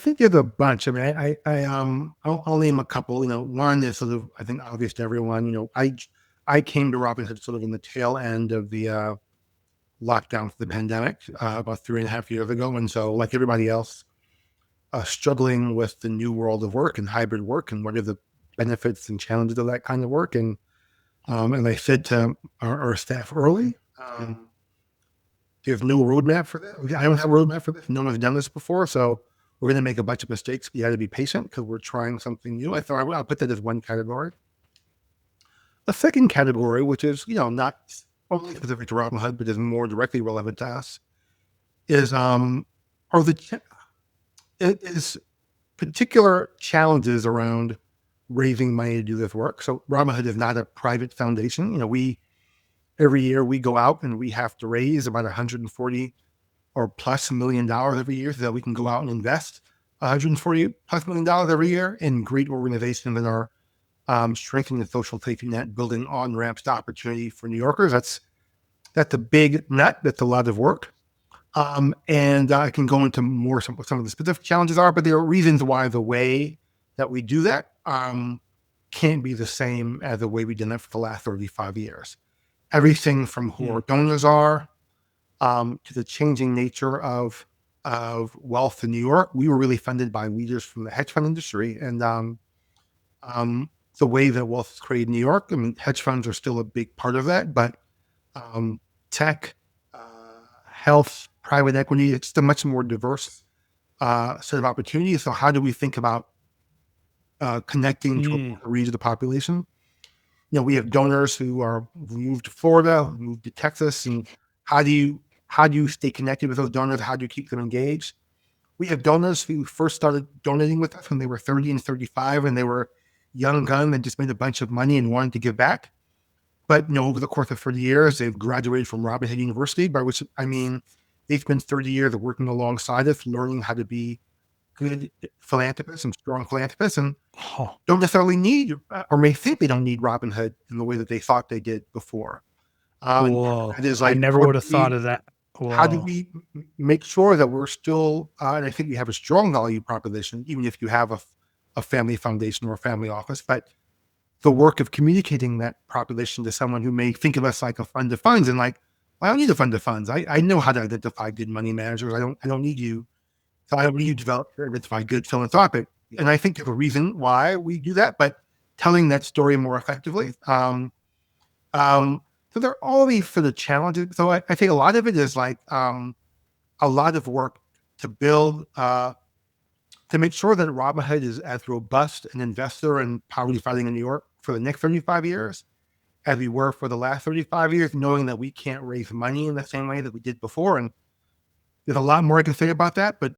think there's a bunch. I mean, I'll name a couple. One is sort of, I think, obvious to everyone. I came to Robinhood sort of in the tail end of the lockdown for the pandemic about 3.5 years ago, and so like everybody else, struggling with the new world of work and hybrid work, and what are the benefits and challenges of that kind of work. And I said to our staff early, there's no roadmap for this. I don't have a roadmap for this. No one's done this before, so we're going to make a bunch of mistakes. You got to be patient because we're trying something new. I thought I'll put that as one category. The second category, which is not only specific to Robinhood, but is more directly relevant to us, is are the it is particular challenges around raising money to do this work. So Robinhood is not a private foundation. We every year we go out and we have to raise about 140 or plus $1 million every year so that we can go out and invest 140 plus $1 million every year in great organizations that are strengthening the social safety net, building on ramps to opportunity for New Yorkers. That's a big nut. That's a lot of work. And I can go into more some of the specific challenges are, but there are reasons why the way that we do that can't be the same as the way we've done that for the last 35 years. Everything from who our donors are to the changing nature of wealth in New York. We were really funded by leaders from the hedge fund industry, and the way that wealth is created in New York. I mean, hedge funds are still a big part of that, but tech, health, private equity, it's a much more diverse set of opportunities. So how do we think about connecting to a region of the population? We have donors who are moved to Florida, moved to Texas, and how do you stay connected with those donors? How do you keep them engaged? We have donors who first started donating with us when they were 30 and 35, and they were young gun and just made a bunch of money and wanted to give back. But over the course of 30 years, they've graduated from Robinhood University, by which I mean they've spent 30 years of working alongside us, learning how to be good philanthropists and strong philanthropists, and don't necessarily need or may think they don't need Robinhood in the way that they thought they did before. Whoa. It is I like, never would have thought of that. how do Whoa. we make sure that we're still, and I think we have a strong value proposition, even if you have a family foundation or a family office, but the work of communicating that proposition to someone who may think of us like a fund of funds and like, I don't need a fund of funds. I know how to identify good money managers. I don't need you. So I don't need you to identify good philanthropic. And I think there's a reason why we do that, but telling that story more effectively. So there are all these sort of challenges. So I think a lot of it is like a lot of work to build, to make sure that Robinhood is as robust an investor in poverty fighting in New York for the next 35 years as we were for the last 35 years, knowing that we can't raise money in the same way that we did before. And there's a lot more I can say about that, but